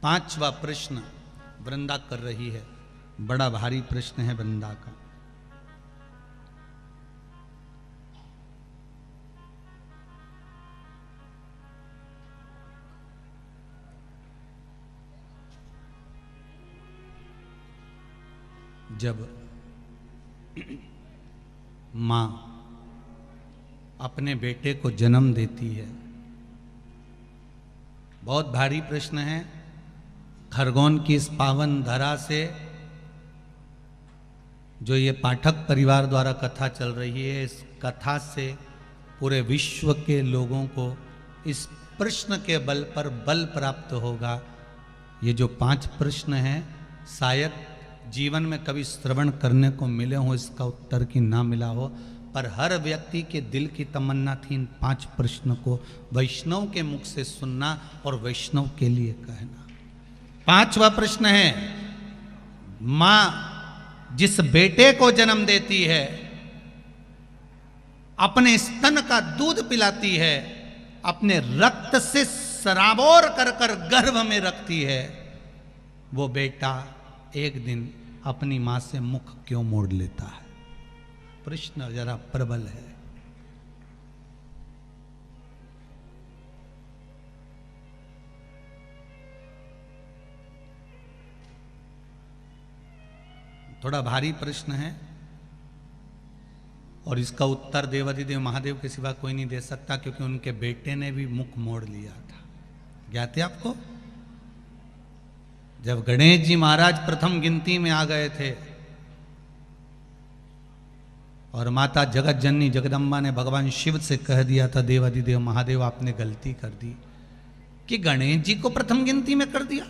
पांचवा प्रश्न वृंदा कर रही है, बड़ा भारी प्रश्न है वृंदा का। जब मां अपने बेटे को जन्म देती है, बहुत भारी प्रश्न है। खरगोन की इस पावन धरा से जो ये पाठक परिवार द्वारा कथा चल रही है, इस कथा से पूरे विश्व के लोगों को इस प्रश्न के बल पर बल प्राप्त होगा। ये जो 5 प्रश्न हैं, शायद जीवन में कभी श्रवण करने को मिले हो, इसका उत्तर की ना मिला हो, पर हर व्यक्ति के दिल की तमन्ना थी इन 5 प्रश्न को वैष्णव के मुख से सुनना और वैष्णव के लिए कहना। 5वां प्रश्न है, मां जिस बेटे को जन्म देती है, अपने स्तन का दूध पिलाती है, अपने रक्त से सराबोर कर कर गर्भ में रखती है, वो बेटा एक दिन अपनी मां से मुख क्यों मोड़ लेता है? प्रश्न जरा प्रबल है। थोड़ा भारी प्रश्न है और इसका उत्तर देवाधिदेव महादेव के सिवा कोई नहीं दे सकता, क्योंकि उनके बेटे ने भी मुख मोड़ लिया था। ज्ञात है आपको? जब गणेश जी महाराज प्रथम गिनती में आ गए थे और माता जगत जननी जगदम्बा ने भगवान शिव से कह दिया था, देवाधिदेव महादेव आपने गलती कर दी कि गणेश जी को प्रथम गिनती में कर दिया।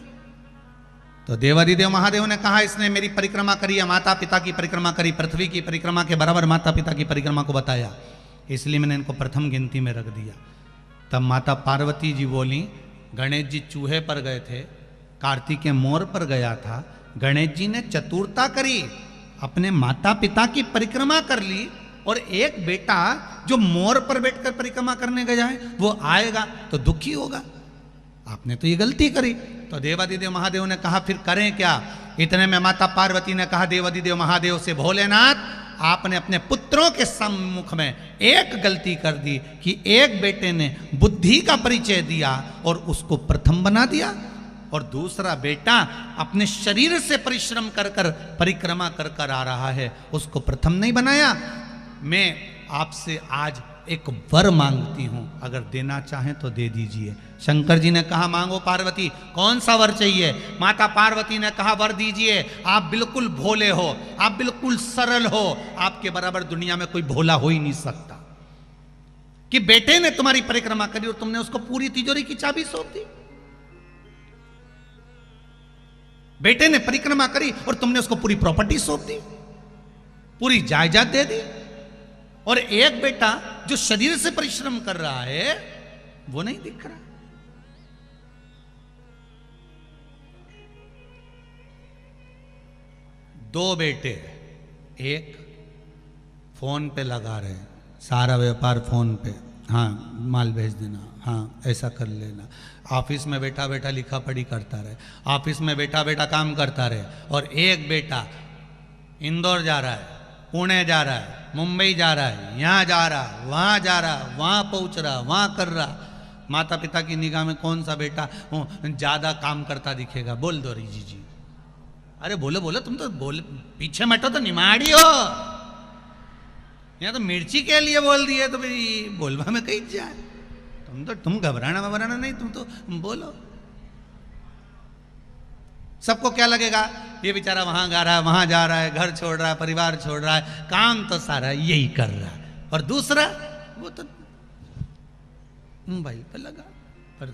तो देवाधिदेव महादेव ने कहा, इसने मेरी परिक्रमा करी है, माता पिता की परिक्रमा करी, पृथ्वी की परिक्रमा के बराबर माता पिता की परिक्रमा को बताया, इसलिए मैंने इनको प्रथम गिनती में रख दिया। तब माता पार्वती जी बोली, गणेश जी चूहे पर गए थे, कार्तिकेय मोर पर गया था, गणेश जी ने चतुरता करी, अपने माता पिता की परिक्रमा कर ली, और एक बेटा जो मोर पर बैठकर परिक्रमा करने गया है वो आएगा तो दुखी होगा, आपने तो ये गलती करी। तो देवाधिदेव महादेव ने कहा, फिर करें क्या? इतने में माता पार्वती ने कहा देवाधिदेव महादेव से, भोलेनाथ आपने अपने पुत्रों के सम्मुख में एक गलती कर दी कि एक बेटे ने बुद्धि का परिचय दिया और उसको प्रथम बना दिया, और दूसरा बेटा अपने शरीर से परिश्रम कर कर परिक्रमा कर कर आ रहा है, उसको प्रथम नहीं बनाया। मैं आपसे आज एक वर मांगती हूं, अगर देना चाहें तो दे दीजिए। शंकर जी ने कहा, मांगो पार्वती, कौन सा वर चाहिए? माता पार्वती ने कहा, वर दीजिए, आप बिल्कुल भोले हो, आप बिल्कुल सरल हो, आपके बराबर दुनिया में कोई भोला हो ही नहीं सकता कि बेटे ने तुम्हारी परिक्रमा करी और तुमने उसको पूरी तिजोरी की चाबी सौंप दी। बेटे ने परिक्रमा करी और तुमने उसको पूरी प्रॉपर्टी सौंप दी, पूरी जायदाद दे दी, और एक बेटा जो शरीर से परिश्रम कर रहा है वो नहीं दिख रहा। दो बेटे, एक फोन पे लगा रहे हैं, सारा व्यापार फोन पे, हाँ माल भेज देना, हाँ ऐसा कर लेना, ऑफिस में बैठा बैठा लिखा पढ़ी करता रहे, ऑफिस में बैठा बैठा काम करता रहे, और एक बेटा इंदौर जा रहा है, पुणे जा रहा है, मुंबई जा रहा है, यहाँ जा रहा, वहाँ जा रहा, वहाँ पहुँच रहा, वहाँ कर रहा। माता पिता की निगाह में कौन सा बेटा ज़्यादा काम करता दिखेगा? बोल दो रीजी जी। अरे बोलो बोलो, तुम तो बोले पीछे मटो तो निमाड़ी हो, यहाँ तो मिर्ची के लिए बोल दिए तो भाई बोलवा में कहीं जाए। तुम घबराना वबराना नहीं, तुम तो बोलो। सबको क्या लगेगा, ये बेचारा वहां जा रहा है, वहां जा रहा है, घर छोड़ रहा है, परिवार छोड़ रहा है, काम तो सारा यही कर रहा है, और दूसरा वो तो मोबाइल पर लगा। पर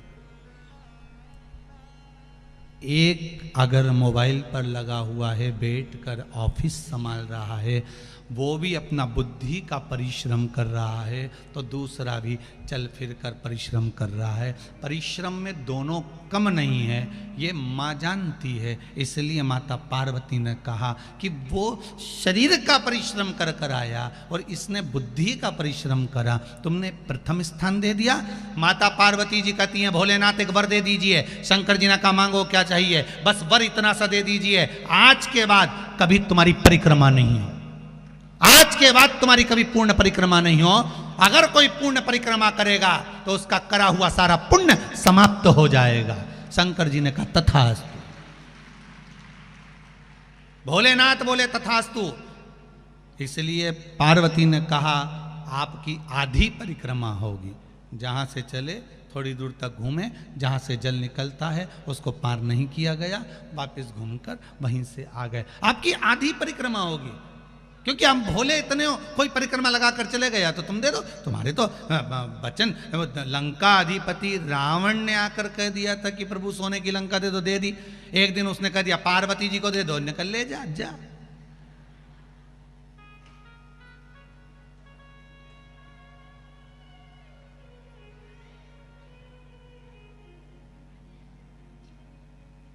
एक अगर मोबाइल पर लगा हुआ है, बैठ कर ऑफिस संभाल रहा है, वो भी अपना बुद्धि का परिश्रम कर रहा है तो दूसरा भी चल फिर कर परिश्रम कर रहा है। परिश्रम में दोनों कम नहीं है, ये माँ जानती है। इसलिए माता पार्वती ने कहा कि वो शरीर का परिश्रम कर कर आया और इसने बुद्धि का परिश्रम करा, तुमने प्रथम स्थान दे दिया। माता पार्वती जी कहती हैं भोलेनाथ एक वर दे दीजिए। शंकर जी ने कहा मांगो क्या चाहिए, बस वर इतना सा दे दीजिए, आज के बाद कभी तुम्हारी परिक्रमा नहीं हो, आज के बाद तुम्हारी कभी पूर्ण परिक्रमा नहीं हो। अगर कोई पूर्ण परिक्रमा करेगा तो उसका करा हुआ सारा पुण्य समाप्त हो जाएगा। शंकर जी ने कहा तथास्तु। भोलेनाथ बोले तथास्तु। इसलिए पार्वती ने कहा आपकी आधी परिक्रमा होगी, जहां से चले थोड़ी दूर तक घूमे, जहां से जल निकलता है उसको पार नहीं किया गया, वापस घूमकर वहीं से आ गए। आपकी आधी परिक्रमा होगी, क्योंकि हम भोले इतने हो, कोई परिक्रमा लगा कर चले गया तो तुम दे दो। तुम्हारे तो वचन, लंका अधिपति रावण ने आकर कह दिया था कि प्रभु सोने की लंका दे दो, दे दी। एक दिन उसने कह दिया पार्वती जी को दे दो, निकल ले जा जा।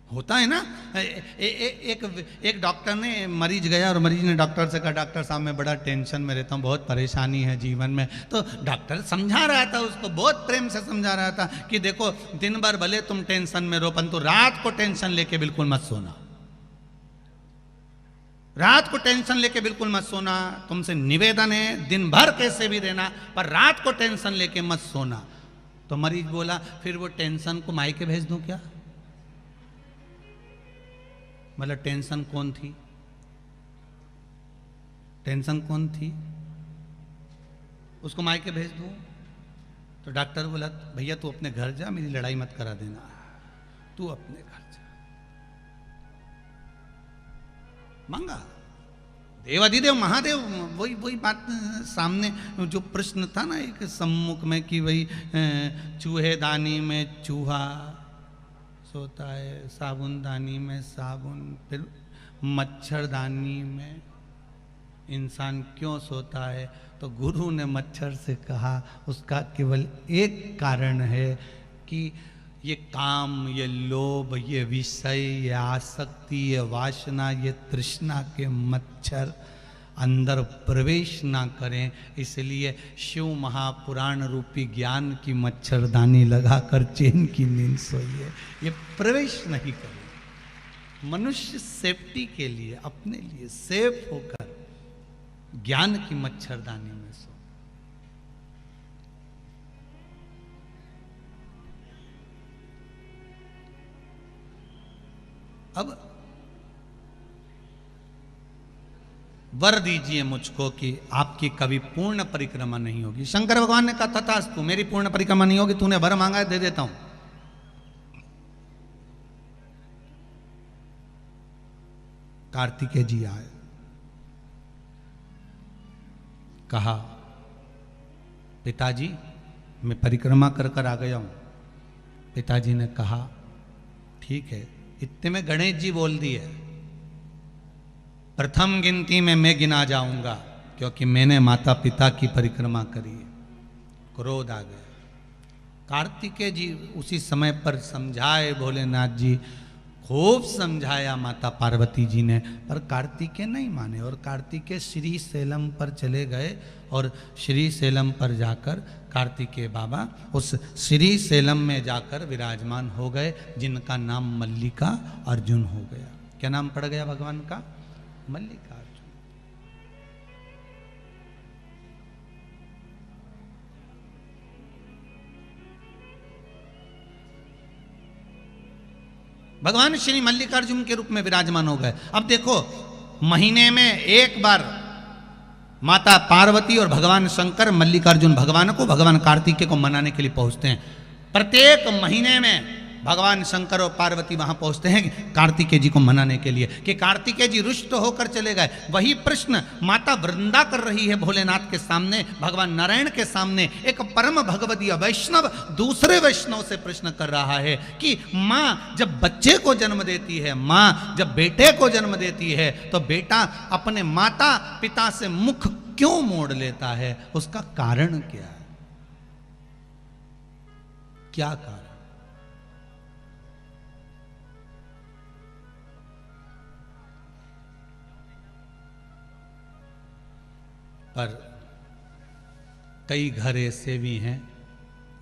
होता है ना। एक डॉक्टर ने, मरीज गया और मरीज ने डॉक्टर से कहा डॉक्टर साहब मैं बड़ा टेंशन में रहता हूँ, बहुत परेशानी है जीवन में। तो डॉक्टर समझा रहा था उसको, बहुत प्रेम से समझा रहा था कि देखो दिन भर भले तुम टेंशन में रहो, परंतु रात को टेंशन लेके बिल्कुल मत सोना, रात को टेंशन लेके बिल्कुल मत सोना। तुमसे निवेदन है दिन भर कैसे भी रहना, पर रात को टेंशन लेके मत सोना। तो मरीज बोला फिर वो टेंशन को मायके भेज दूं क्या? मतलब टेंशन कौन थी, टेंशन कौन थी, उसको मायके भेज दूं? तो डॉक्टर बोला भैया तू अपने घर जा, मेरी लड़ाई मत करा देना, तू अपने घर जा। मांगा देवाधिदेव महादेव, वही बात सामने जो प्रश्न था ना एक सम्मुख में कि वही चूहेदानी में चूहा सोता है, साबुनदानी में साबुन, फिर मच्छरदानी में इंसान क्यों सोता है? तो गुरु ने मच्छर से कहा उसका केवल एक कारण है कि ये काम, ये लोभ, ये विषय, ये आसक्ति, ये वासना, ये तृष्णा के मच्छर अंदर प्रवेश ना करें। इसलिए शिव महापुराण रूपी ज्ञान की मच्छरदानी लगाकर चैन की नींद सोइए, ये प्रवेश नहीं करें। मनुष्य सेफ्टी के लिए, अपने लिए सेफ होकर ज्ञान की मच्छरदानी में सो। अब वर दीजिए मुझको कि आपकी कभी पूर्ण परिक्रमा नहीं होगी। शंकर भगवान ने कहा तथास्तु, मेरी पूर्ण परिक्रमा नहीं होगी, तूने वर मांगा है दे देता हूं। कार्तिकेय जी आए, कहा पिताजी मैं परिक्रमा कर कर आ गया हूं। पिताजी ने कहा ठीक है। इतने में गणेश जी बोल दिए प्रथम गिनती में मैं गिना जाऊंगा, क्योंकि मैंने माता पिता की परिक्रमा करी। क्रोध आ गया। कार्तिकेय जी उसी समय पर समझाए, भोलेनाथ जी खूब समझाया माता पार्वती जी ने, पर कार्तिकेय नहीं माने। और कार्तिकेय श्री शैलम पर चले गए और श्री शैलम पर जाकर कार्तिकेय बाबा उस श्री शैलम में जाकर विराजमान हो गए, जिनका नाम मल्लिका अर्जुन हो गया। क्या नाम पड़ गया भगवान का? मल्लिका अर्जुन। भगवान श्री मल्लिकार्जुन के रूप में विराजमान हो गए। अब देखो महीने में एक बार माता पार्वती और भगवान शंकर मल्लिकार्जुन भगवान को, भगवान कार्तिकेय को मनाने के लिए पहुंचते हैं। प्रत्येक महीने में भगवान शंकर और पार्वती वहां पहुंचते हैं कार्तिकेय जी को मनाने के लिए कि कार्तिकेय जी रुष्ट होकर चले गए। वही प्रश्न माता वृंदा कर रही है भोलेनाथ के सामने, भगवान नारायण के सामने। एक परम भगवदीय वैष्णव दूसरे वैष्णव से प्रश्न कर रहा है कि माँ जब बच्चे को जन्म देती है, माँ जब बेटे को जन्म देती है, तो बेटा अपने माता पिता से मुख क्यों मोड़ लेता है? उसका कारण क्या है? क्या कारण? पर कई घर ऐसे भी हैं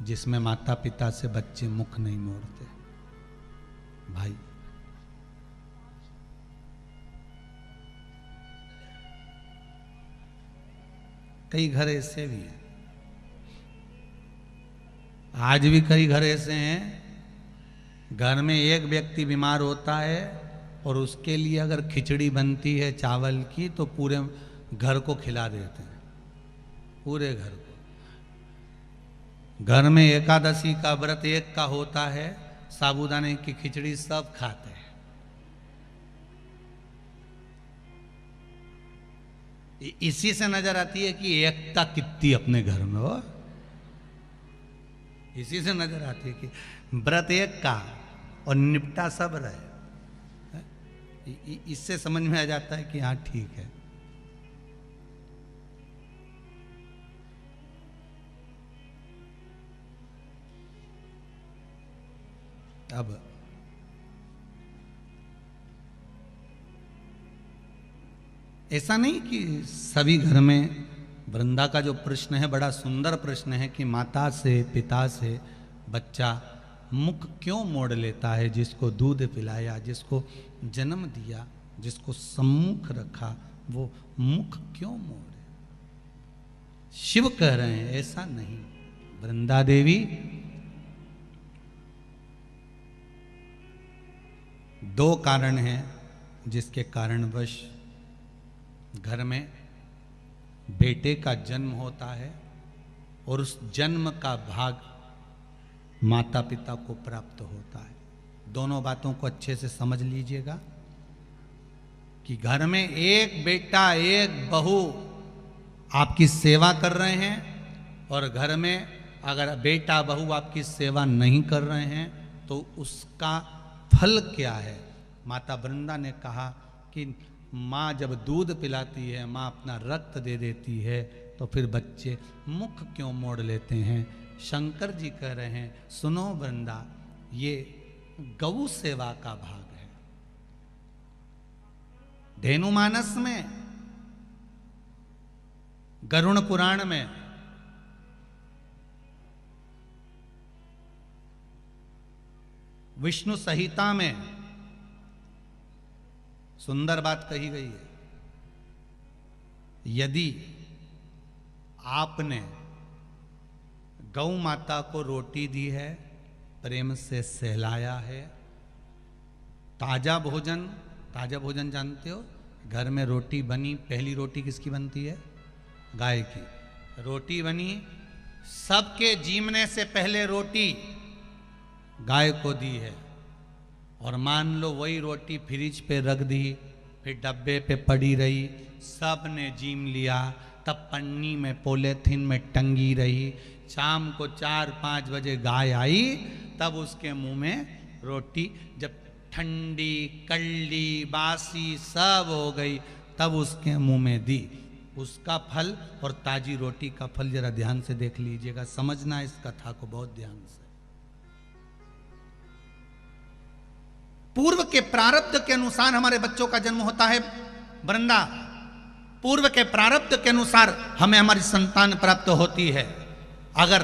जिसमें माता पिता से बच्चे मुख नहीं मोड़ते। भाई कई घर ऐसे भी हैं, आज भी कई घर ऐसे हैं घर में एक व्यक्ति बीमार होता है और उसके लिए अगर खिचड़ी बनती है चावल की तो पूरे घर को खिला देते हैं, पूरे घर को। घर में एकादशी का व्रत एक का होता है, साबूदाने की खिचड़ी सब खाते हैं। इसी से नजर आती है कि एकता कितनी अपने घर में हो। इसी से नजर आती है कि व्रत एक का और निपटा सब रहे। इससे समझ में आ जाता है कि हाँ ठीक है। अब ऐसा नहीं कि सभी घर में, वृंदा का जो प्रश्न है बड़ा सुंदर प्रश्न है कि माता से पिता से बच्चा मुख क्यों मोड़ लेता है? जिसको दूध पिलाया, जिसको जन्म दिया, जिसको सम्मुख रखा, वो मुख क्यों मोड़े? शिव कह रहे हैं ऐसा नहीं। वृंदा देवी दो कारण हैं जिसके कारणवश घर में बेटे का जन्म होता है और उस जन्म का भाग माता पिता को प्राप्त होता है। दोनों बातों को अच्छे से समझ लीजिएगा कि घर में एक बेटा एक बहू आपकी सेवा कर रहे हैं और घर में अगर बेटा बहू आपकी सेवा नहीं कर रहे हैं तो उसका फल क्या है? माता वृंदा ने कहा कि माँ जब दूध पिलाती है, माँ अपना रक्त दे देती है, तो फिर बच्चे मुख क्यों मोड़ लेते हैं? शंकर जी कह रहे हैं सुनो वृंदा, ये गौ सेवा का भाग है। धेनुमानस में, गरुड़ पुराण में विष्णु संहिता में सुंदर बात कही गई है। यदि आपने गौ माता को रोटी दी है, प्रेम से सहलाया है, ताजा भोजन जानते हो? घर में रोटी बनी, पहली रोटी किसकी बनती है? गाय की। रोटी बनी, सबके जीमने से पहले रोटी गाय को दी है और मान लो वही रोटी फ्रिज पे रख दी, फिर डब्बे पे पड़ी रही, सब ने जीम लिया, तब पन्नी में पॉलीथिन में टंगी रही। शाम को 4-5 बजे गाय आई, तब उसके मुंह में रोटी जब ठंडी कल्ली बासी सब हो गई, तब उसके मुंह में दी। उसका फल और ताजी रोटी का फल जरा ध्यान से देख लीजिएगा, समझना इस कथा को बहुत ध्यान से। पूर्व के प्रारब्ध के अनुसार हमारे बच्चों का जन्म होता है वृंदा, पूर्व के प्रारब्ध के अनुसार हमें हमारी संतान प्राप्त होती है। अगर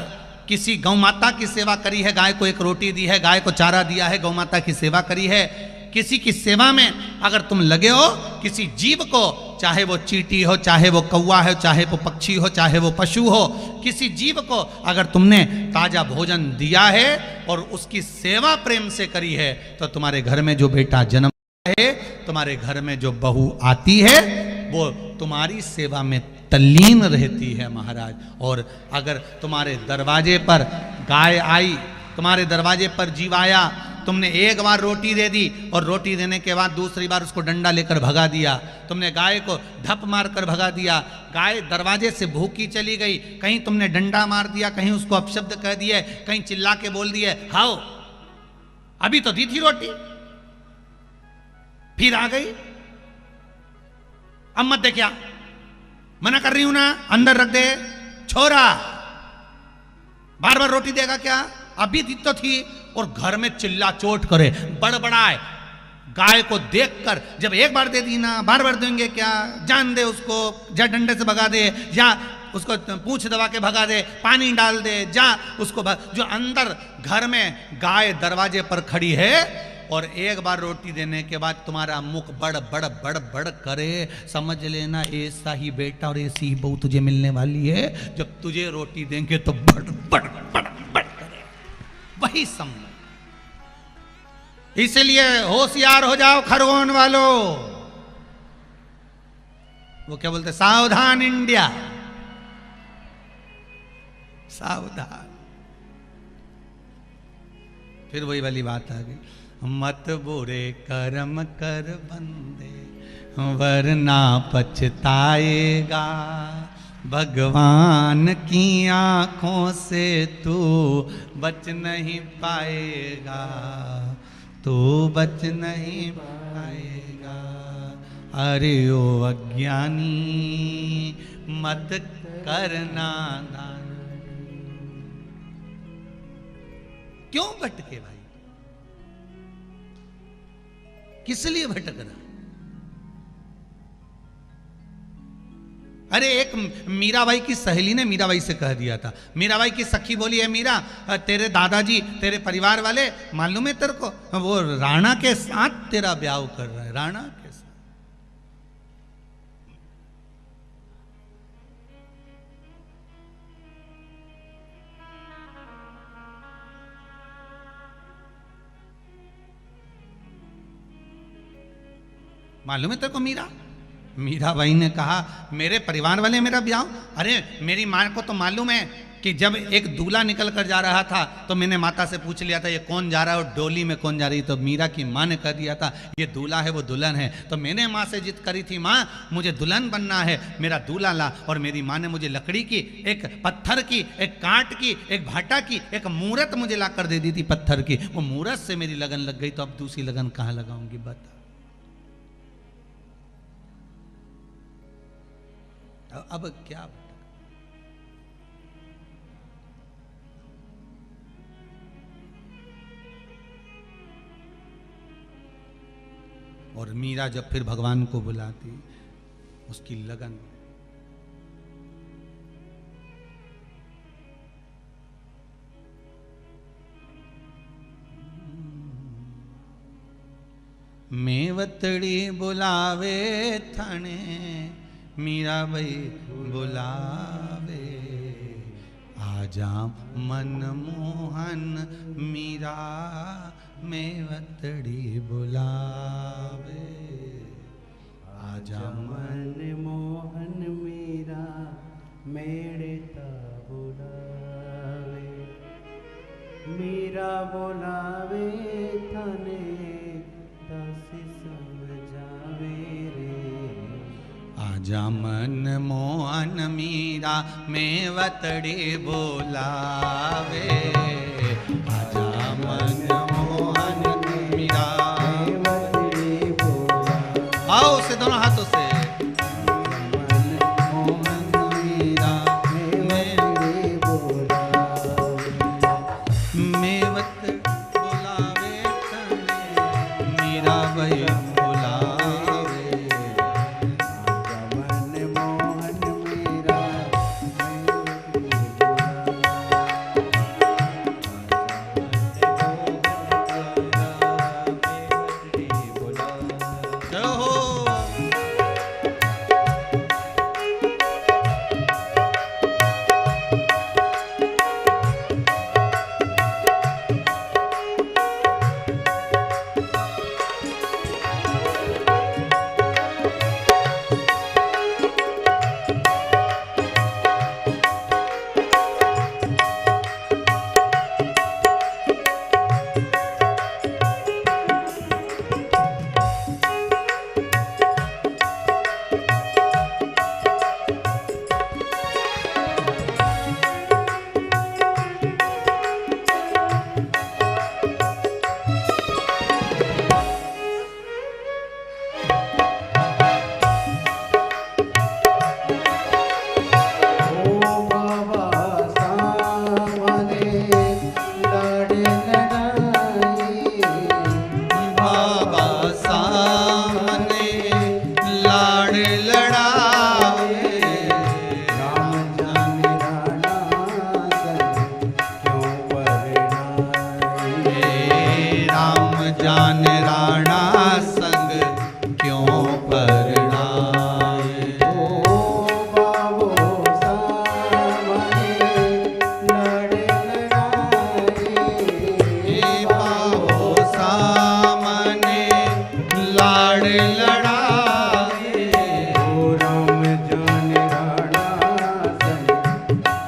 किसी गौ माता की सेवा करी है, गाय को एक रोटी दी है, गाय को चारा दिया है, गौ माता की सेवा करी है, किसी की सेवा में अगर तुम लगे हो, किसी जीव को, चाहे वो चींटी हो, चाहे वो कौवा हो, चाहे वो पक्षी हो, चाहे वो पशु हो, किसी जीव को अगर तुमने ताजा भोजन दिया है और उसकी सेवा प्रेम से करी है, तो तुम्हारे घर में जो बेटा जन्म है, तुम्हारे घर में जो बहू आती है, वो तुम्हारी सेवा में तल्लीन रहती है महाराज। और अगर तुम्हारे दरवाजे पर गाय आई, तुम्हारे दरवाजे पर जीव आया तुमने एक बार रोटी दे दी और रोटी देने के बाद दूसरी बार उसको डंडा लेकर भगा दिया। तुमने गाय को धप मार कर भगा दिया, गाय दरवाजे से भूखी चली गई। कहीं तुमने डंडा मार दिया, कहीं उसको अपशब्द कह दिए, कहीं चिल्ला के बोल दिए हाओ, अभी तो दी थी रोटी, फिर आ गई, अब मत दे, क्या मना कर रही हूं ना, अंदर रख दे छोरा, बार बार रोटी देगा क्या, अभी दी तो थी। और घर में चिल्ला चोट करे, बड़बड़ाए। गाय को देखकर जब एक बार दे दी ना, बार बार देंगे क्या, जान दे उसको, या डंडे से भगा दे, या उसको पूंछ दबा के भगा दे, पानी डाल दे, जा उसको जो अंदर घर में गाय दरवाजे पर खड़ी है और एक बार रोटी देने के बाद तुम्हारा मुख बड़ बड़ बड़ बड़ करे, समझ लेना ऐसा ही बेटा और ऐसी ही बहू तुझे मिलने वाली है। जब तुझे रोटी देंगे तो बड़ बड़ बड़ बड़ करे, वही समझ। इसलिए होशियार हो जाओ खरगोन वालों। वो क्या बोलते, सावधान इंडिया, सावधान। फिर वही वाली बात आ गई, मत बुरे कर्म कर बंदे वरना पछताएगा, भगवान की आंखों से तू बच नहीं पाएगा, तू बच नहीं पाएगा। अरे ओ अज्ञानी मत करना दान। क्यों भटके भाई, किस लिए भटक रहा? अरे एक मीराबाई की सहेली ने मीराबाई से कह दिया था, मीराबाई की सखी बोली है मीरा, तेरे दादाजी तेरे परिवार वाले मालूम है तेरे को, वो राणा के साथ तेरा ब्याह कर रहा है, राणा के साथ। मालूम है तेरे को मीरा? मीराबाई ने कहा मेरे परिवार वाले मेरा ब्याह, अरे मेरी माँ को तो मालूम है कि जब एक दूल्हा निकल कर जा रहा था तो मैंने माता से पूछ लिया था ये कौन जा रहा है और डोली में कौन जा रही, तो मीरा की माँ ने कह दिया था ये दूल्हा है वो दुल्हन है। तो मैंने माँ से जिद करी थी, माँ मुझे दुल्हन बनना है, मेरा दूल्हा ला। और मेरी माँ ने मुझे लकड़ी की, एक पत्थर की, एक कांट की, एक भाटा की, एक मूरत मुझे ला कर दे दी थी पत्थर की। वो मूरत से मेरी लगन लग गई, तो अब दूसरी लगन कहाँ लगाऊंगी बता। अब क्या, और मीरा जब फिर भगवान को बुलाती, उसकी लगन। मेवतड़ी बुलावे थाने, मीराबाई बुलावे, आजा मनमोहन मीरा मेवतड़ी बुलावे, आजा मनमोहन मीरा मेड़ता बुलावे, मीरा बुलावे थाने दासी समझावे रे, आजा मनमोहन मीरा मेवतड़ी बुलावे, आजा मनमोहन मीरा मेवतड़ी बुलावे। आओ से दोनों हाथों से, मनमोहन मीरा मेवतड़ी बुलावे, मेवत बुलावे तने मीरा भाई जाने राणा संग क्यों परणाए। बाबो सामने लड़ लड़ाए। बाबो सामने लाड़ लड़ाए। राम जाने राणा संग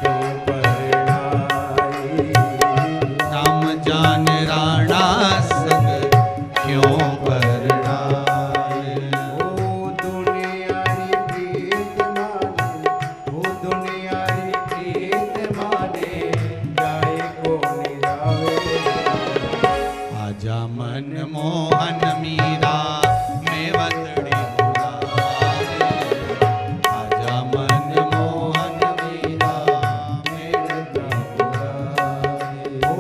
क्यों परणाए। राम जाने राणा संग क्यों परणाए। ओ दुनियारी प्रीत माने, ओ दुनियारी प्रीत माने, जाए को निरावे। आजा मन मोहन मीरा मेवतड़ी बुलावे। आजा मन मोहन मीरा मेड़ता बुलावे। ओ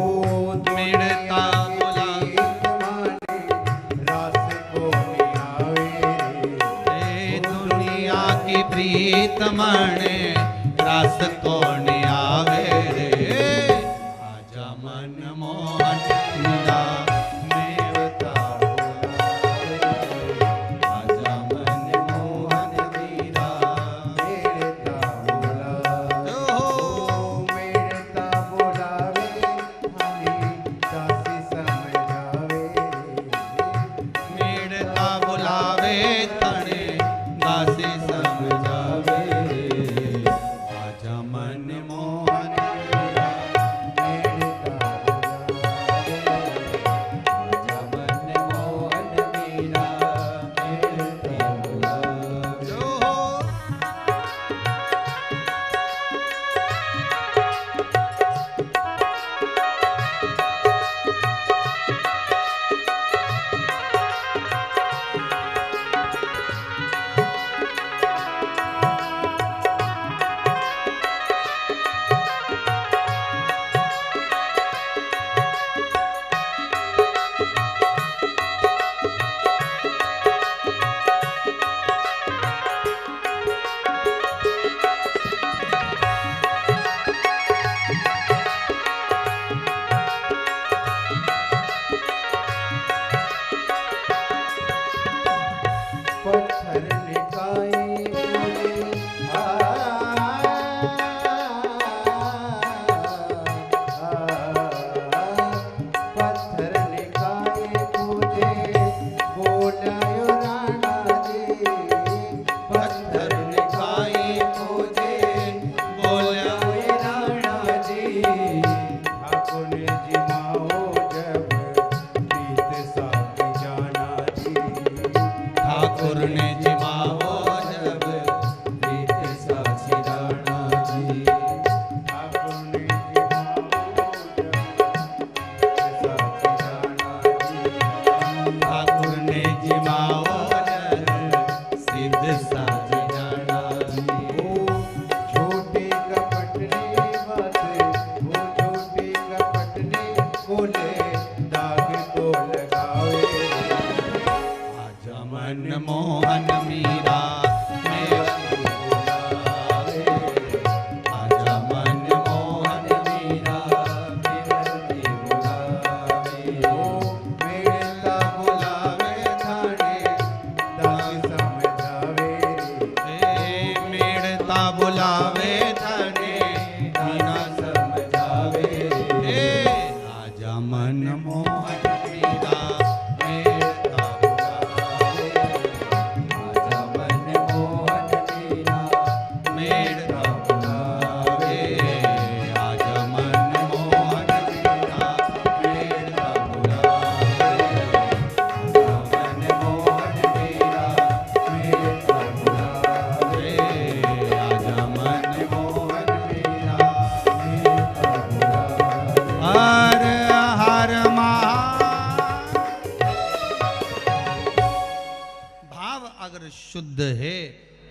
मेड़ता बुलावे। प्रीत माने रास को नियावे। ए दुनिया की प्रीत मणे रास कौन आवे रे। आजा मन मोहन मीरा मेवता बुलावे। आजा मन मोहन मीरा मेड़ता बुलावे। ओ मेड़ता बुलावे, हमें दासी समझावे। मेड़ता बुलावे तणे दासी समझावे। आजा मन मोहन मीरा मेड़ता बुलावे। आजा मन मोहन मीरा मेड़ता बुलावे। ओ पत्थर निकाय मुझे पत्थर निकाय मुझे बोलायो राणा जी। पत्थर निकाय मुझे बोलायो राणा जी। अपने जिमाओ जब प्रीत साथ जाना जी। ठाकुर ने जिमाओ जब प्रीत साची राणा जी। अपने जिमाओ जब ठाकुर ने जिमाओ जब सिद्ध साची राणा जी। छोटे कपट ने बात, वो छोटे कपट ने बोले दाग को लगावे। आजा मन मोहन मीरा मेवती बुलावे। आजा मन मोहन मीरा मेवती बुलावे। मेड़ता बुलावे थाने दाग समझावे। मेड़ता बुलावे थने मीरा समझावे। आजा मन मोहन मीरा मेड़ता बुलावे। आजा मन मोहन मीरा मेड़ता बुलावे। आजा मन मोहन मीरा मेड़ता बुलावे। आजा मन मोहन मीरा मेड़ता बुलावे। आजा मन मोहन मीरा मेड़ता बुलावे। हर हर भाव अगर शुद्ध है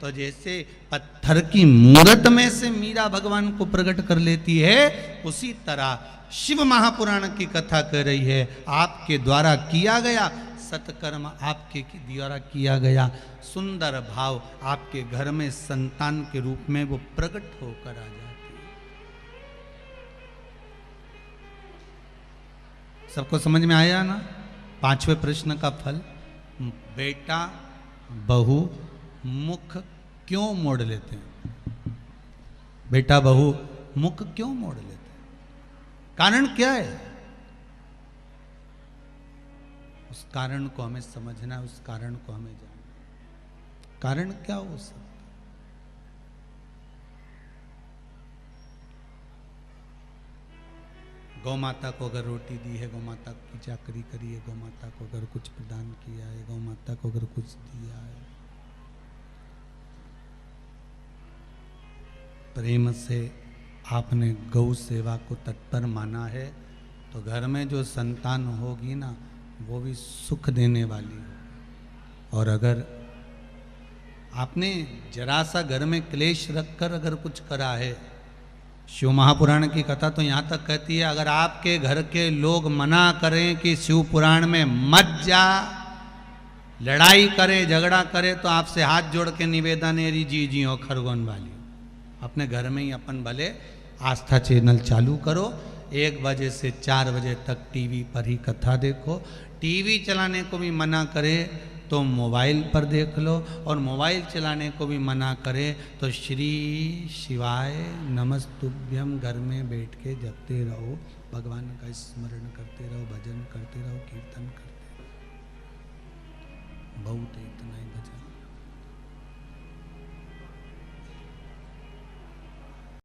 तो जैसे पत्थर की मूरत में से मीरा भगवान को प्रकट कर लेती है, उसी तरह शिव महापुराण की कथा कर रही है। आपके द्वारा किया गया सत्कर्म, आपके द्वारा किया गया सुंदर भाव आपके घर में संतान के रूप में वो प्रकट होकर आ जाती है। सबको समझ में आया ना? 5वें प्रश्न का फल, बेटा बहू मुख क्यों मोड़ लेते हैं? बेटा बहू मुख क्यों मोड़ लेते हैं? कारण क्या है? उस कारण को हमें समझना है, उस कारण को हमें जानना। कारण क्या हो सकता? गौ माता को अगर रोटी दी है, गौ माता की चाकरी करी है, गौ माता को अगर कुछ प्रदान किया है, गौ माता को अगर कुछ दिया है, प्रेम से आपने गौ सेवा को तत्पर माना है, तो घर में जो संतान होगी ना, वो भी सुख देने वाली है। और अगर आपने जरा सा घर में क्लेश रखकर अगर कुछ करा है, शिव महापुराण की कथा तो यहाँ तक कहती है, अगर आपके घर के लोग मना करें कि शिव पुराण में मत जा, लड़ाई करे, झगड़ा करे, तो आपसे हाथ जोड़ के निवेदन है, जी जी हो खरगोन वाली, अपने घर में ही अपन भले आस्था चैनल चालू करो, 1 बजे से 4 बजे तक टीवी पर ही कथा देखो। टीवी चलाने को भी मना करे तो मोबाइल पर देख लो, और मोबाइल चलाने को भी मना करे तो श्री शिवाय नमस्तुभ्यम घर में बैठ के जपते रहो, भगवान का स्मरण करते रहो, भजन करते रहो, कीर्तन करते रहो। बहुत है, इतना ही भजन।